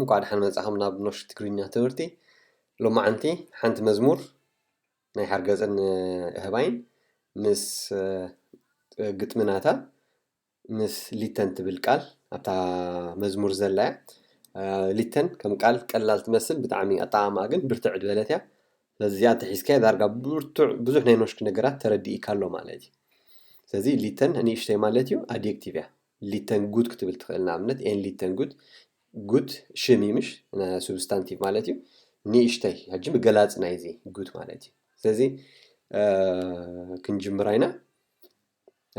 مقعد حن مزاحمنا بنوش تقرينيا تورتي لو ما عنتي حنت مزمور ناي حرقز ان هباين مس قطمناتا مس ليتن تبالقال ابتا مزمور زلا ليتن كم قال قلال تمثل بتعمي اطعما ግን ብርትዕ ድበለት እያ ስለዚ ተሒዝካ ዳርጋ ብርቱዕ ብዙሕ ናይ ኖሽክ ነገራት ተረዲእካ ኣሎ ማለት እዩ ስለዚ ሊተን ንእሽተይ ማለት እዩ ኣድጀክቲቭ እያ ሊተን ጉድ ክትብል ትኽእል ንኣብነት ኤን ሊተን ጉድ ጉድ ሽም እዩ ምሽ ሱብስታንቲቭ ማለት እዩ ንእሽተይ ሕጂ ብገላፅ ናይዚ ጉድ ማለት እዩ ስለዚ ክንጅምር ኢና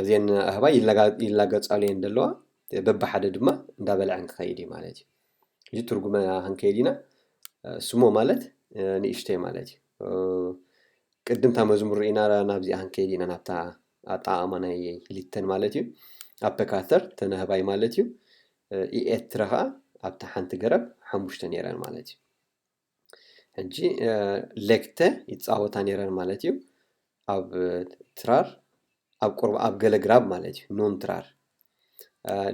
እዚአን ኣህባይ ይላገጻሉ እየን ዘለዋ በብሓደ ድማ እንዳበልዐን ክኸይድ እዩ ማለት እዩ እዚ ትርጉም ክንከይድ ኢና ስሞ ማለት ንእሽተይ ማለት እዩ ቅድምታ መዝሙር ኢና ናብዚኣ ክንከይድ ኢና ናብታ ኣጣዕማ ናይ ሊተን ማለት እዩ ኣበካተር ተነህባይ ማለት እዩ ኢኤትረኻ ኣብታ ሓንቲ ገረብ ሓሙሽተ ነይረን ማለት እዩ ሕጂ ለክተ ይፃወታ ነይረን ማለት እዩ ኣብ ትራር ኣብ ቁርባ ኣብ ገለግራብ ማለት እዩ ኖን ትራር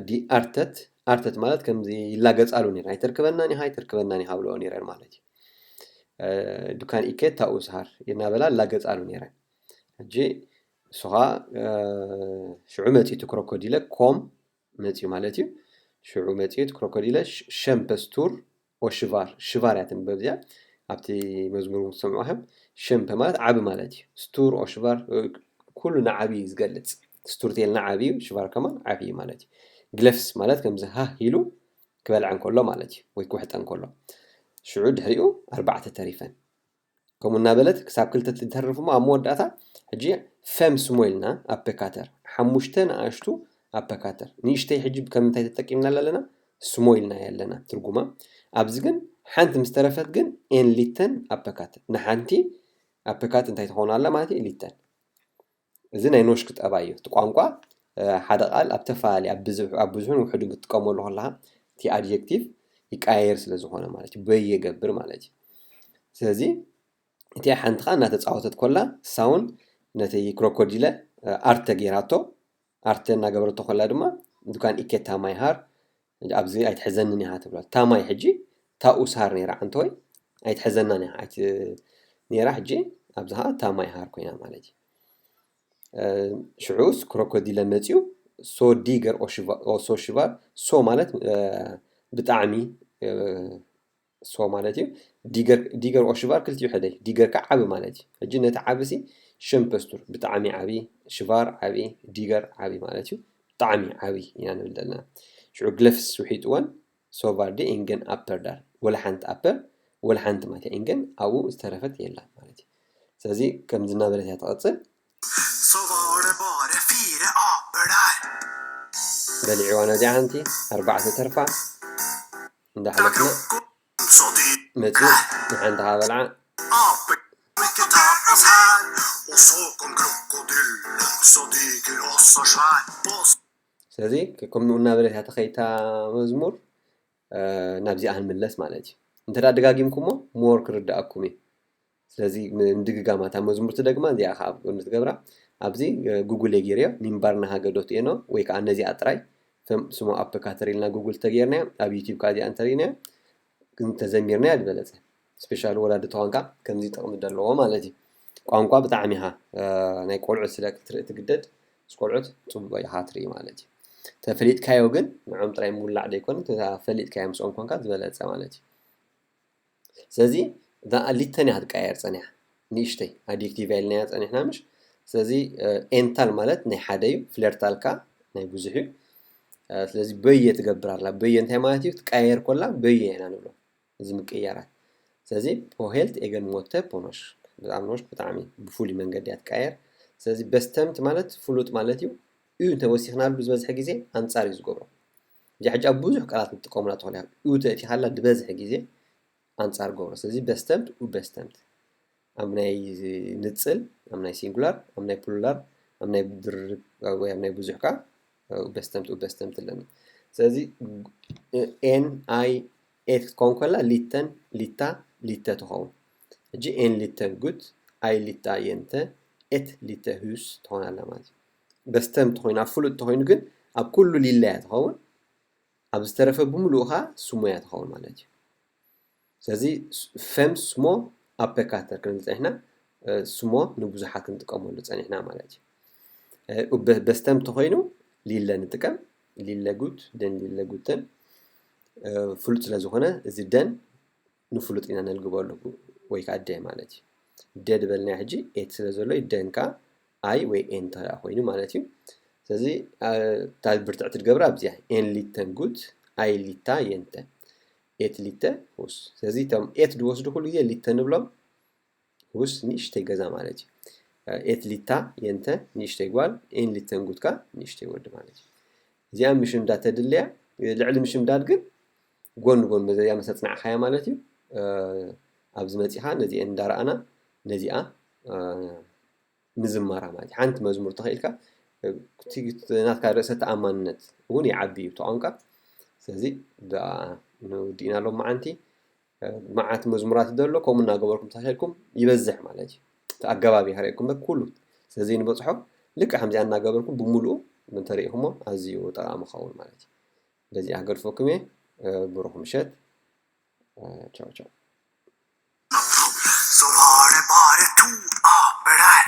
ዲ ኣርተት ማለት ከምዚ ይላገጻሉ ነይረን ኣይተርክበናኒ ሃይተርክበናኒ ሃብሎ ነይረን ማለት እዩ ዱካን ኢኬት ታኡስሃር ይናበላ ላገጻሉ ነይረን ሕጂ ሶኻ ሽዑ መጺቱ ክሮኮዲለ ኮም መጺኡ ማለት እዩ ሽዑ መጺት ክሮኮዲለ ሸምፐስቱር ኦሽቫር ሽቫርያትን በብዚያ ኣብቲ መዝሙር ሰምዑሃም ሸምፐ ማለት ዓቢ ማለት እዩ ስቱር ኦሽቫር ኩሉ ንዓቢ ዝገልጽ ስቱር ተልና ዓቢ ሽቫር ከማ ዓቢ ማለት እዩ ግለፍስ ማለት ከምዚ ሃ ኢሉ ክበልዐን ከሎ ማለት እዩ ወይ ክውሕጠን ከሎ ሽዑ ድሕሪኡ ኣርባዕተ ተሪፈን ከምኡ እናበለት ክሳብ ክልተ ትተርፍ እሞ ኣብ መወዳእታ ሕጂ ፈም ስሞ ኢልና ኣበካተር ሓሙሽተ ንኣሽቱ ኣበካተር ንእሽተይ ሕጂ ከምንታይ ተጠቂምና ኣለና ስሞ ኢልና ኣለና ትርጉማ ኣብዚ ግን ሓንቲ ምስ ተረፈት ግን ኤን ሊተን ኣበካተር ንሓንቲ ኣበካተር እንታይ ትኾን ኣላ ማለት እዩ ሊተን እዚ ናይ ኖሽክ ጠባ እዩ እቲ ቋንቋ ሓደ ቃል ኣብ ተፋሊ ኣብ ብዙሕን ውሕድን ክትጥቀመሉ ከለካ እቲ ኣድጀክቲቭ ይቃየር ስለ ዝኾነ ማለት እዩ በየገብር ማለት እዩ ስለዚ እቲ ሓንቲ ኻ እናተፃወተት ኮላ ሳውን ነቲ ክሮኮዲለ ኣርተ ጌራቶ ኣርተ እናገበረቶ ኮላ ድማ ዱካን ኢኬት ታማይ ሃር ኣብዚ ኣይትሕዘንን ኢኻ ትብላ ታማይ ሕጂ ታኡስሃር ነይራ ኣንተ ወይ ኣይትሕዘናን ኢኻ ነይራ ሕጂ ኣብዝኻ ታማይ ሃር ኮይና ማለት እዩ ሽዑስ ክሮኮዲለ መጺኡ ሶ ዲገር ኦሶ ሽቫር ሶ ማለት ብጣዕሚ ሶ ማለት እዩ ዲገር ኦሽቫር ክልቲኡ ሕደይ ዲገር ከዓ ዓቢ ማለት እዩ ሕጂ ነቲ ዓቢሲ ሸምፐስቱር ብጣዕሚ ዓቢ ሽቫር ዓቢ ዲገር ዓቢ ማለት እዩ ብጣዕሚ ዓቢ ኢና ንብል ዘለና ሽዑ ግለፍስ ውሒጥ እወን ሶቫርዲ ኢንገን ኣፐር ዳር ወላ ሓንቲ ኣፐር ወላ ሓንቲ ማለት እዩ ኢንገን ኣብኡ ዝተረፈት የላ ማለት እዩ ስለዚ ከምዚ እናበለት እያ ትቐፅል Så var det bara 4 apor där. بلعوا نزعنتي 4 ترفع عند حلقنا متو عندها بلعة Apor mycket tar oss här. Och så kom krokodillen så diger och så svär. ስለዚህ ከም ንኡና በለት ተኸይታ መዝሙር ናብዚ ኣህንምለስ ማለት እዩ እንተ ደጋጊምኩሞ ሞር ክርዳእኩም እዩ ስለዚ ምድግጋማታ መዝሙር ትደግማ እዚኣ ኸ ኣብ ጎኒ ትገብራ ኣብዚ ጉግል የጌርዮ ሚንባርና ሃገዶት እየኖ ወይ ከዓ እነዚኣ ጥራይ ስሙ ኣፕሊካተር ኢልና ጉግል ተጌርና ኣብ ዩቲዩብ ካዚኣ እንተሪእና ግን ተዘሚርና ዝበለፀ ስፔሻል ወላዲ ተዋንካ ከምዚ ጥቕሚ ዘለዎ ማለት እዩ ቋንቋ ብጣዕሚ ኢኻ ናይ ቆልዑት ስለ ክትርኢ ትግደድ ስቆልዑት ፅቡቅ ኢኻ ትርኢ ማለት እዩ ተፈሊጥካዮ ግን ንዖም ጥራይ ምውላዕ ደይኮን ተፈሊጥካዮ ምስኦም ኮንካ ዝበለፀ ማለት እዩ ስለዚ ሊተን እያ ትቀያየር ፀኒሓ ንእሽተይ ኣድጀክቲቭ ኢልና ፀኒሕና ምሽ ስለዚ ኤንታል ማለት ናይ ሓደ እዩ ፍለርታልካ ናይ ብዙሕ እዩ ስለዚ በየ ትገብር ኣላ በየ እንታይ ማለት እዩ ትቀያየር ኮላ በየ ኢና ንብሎ እዚ ምቅያራት ስለዚ ፖሄልት ኤገን ሞተ ፖኖሽ ብጣዕሚ ብፍሉይ መንገዲ እያ ትቀያየር ስለዚ በስተምት ማለት ፍሉጥ ማለት እዩ እዩ እንተወሲኽናሉ ዝበዝሐ ግዜ ኣንፃር እዩ ዝገብሮ እዚ ሕጂ ኣብ ብዙሕ ቃላት ንጥቀሙላ ትኽእል ኢኻ እዩ ተእቲኻላ ዝበዝሐ ግዜ ኣንፃር ገብሮ ስለዚ በስተምት በስተምት ኣብ ናይ ንፅል ኣብ ናይ ሲንጉላር ኣብ ናይ ፕሉራል ኣብ ናይ ድርብ ወይ ኣብ ናይ ብዙሕ ከዓ በስተምት ኣለና ስለዚ ኤን ኣይ ኤት ክትከውን ከላ ሊተን ሊታ ሊተ ትኸውን ሕጂ ኤን ሊተ ጉድ ኣይ ሊታ የንተ ኤት ሊተ ሁስ ትኾን ኣላ ማለት እዩ በስተምት ኮይና ፍሉጥ ተኮይኑ ግን ኣብ ኩሉ ሊላ እያ ትኸውን ኣብ ዝተረፈ ብምሉእኻ ስሙ እያ ትኸውን ማለት እዩ ስለዚህ ፈም ስሞ ኣፔካተር ክንብል ፀኒሕና ስሞ ንብዙሓት ክንጥቀመሉ ፀኒሕና ማለት እዩ በስተም እንተኮይኑ ሊለ ንጥቀም ሊለ ጉድ ደን ሊለ ጉድተን ፍሉጥ ስለ ዝኾነ እዚ ደን ንፍሉጥ ኢና ነልግበሉ ወይ ከዓ ደ ማለት እዩ ደ ድበልና ሕጂ ኤት ስለ ዘሎ ደን ከዓ ኣይ ወይ ኤን ተላ ኮይኑ ማለት እዩ ስለዚ ታል ብርትዕቲ ትገብራ ኣብዚያ ኤን ሊተን ጉድ ኣይ ሊታ የንተ ኤት ሊተ ሁስ ስለዚ እቶም ኤት ድወስዱ ኩሉ ግዜ ሊተ ንብሎም ሁስ ንእሽተይ ገዛ ማለት እዩ ኤት ሊታ የንተ ንእሽተይ ጓል ኤን ሊተን ጉድካ ንእሽተይ ወዲ ማለት እዩ እዚኣ ምሽምዳድ ተድልያ ልዕሊ ምሽምዳድ ግን ጎን ጎን በዚያ መሰፅናዕኻያ ማለት እዩ ኣብዚ መፂኻ ነዚአን እንዳረኣና ነዚኣ ምዝማራ ማለት እዩ ሓንቲ መዝሙር ተኽኢልካ ናትካ ርእሰ ተኣማንነት እውን ይዓቢ እዩ ተቋንቋ ስለዚ ንውዲእና ሎም መዓንቲ መዓት መዝሙራት ደሎ ከምኡ እናገበርኩም ተኽኢልኩም ይበዝሕ ማለት እዩ ተኣገባቢ ሃርአኩም ኩሉ ስለዚ ንበፅሖ ልክዕ ከምዚኣ እናገበርኩም ብምሉኡ እንተሪኢኹሞ ኣዝዩ ጠቓሚ ክኸውን ማለት እዩ በዚ ኣገድፈኩም እየ ብሩኽ ምሸት ቻው ቻው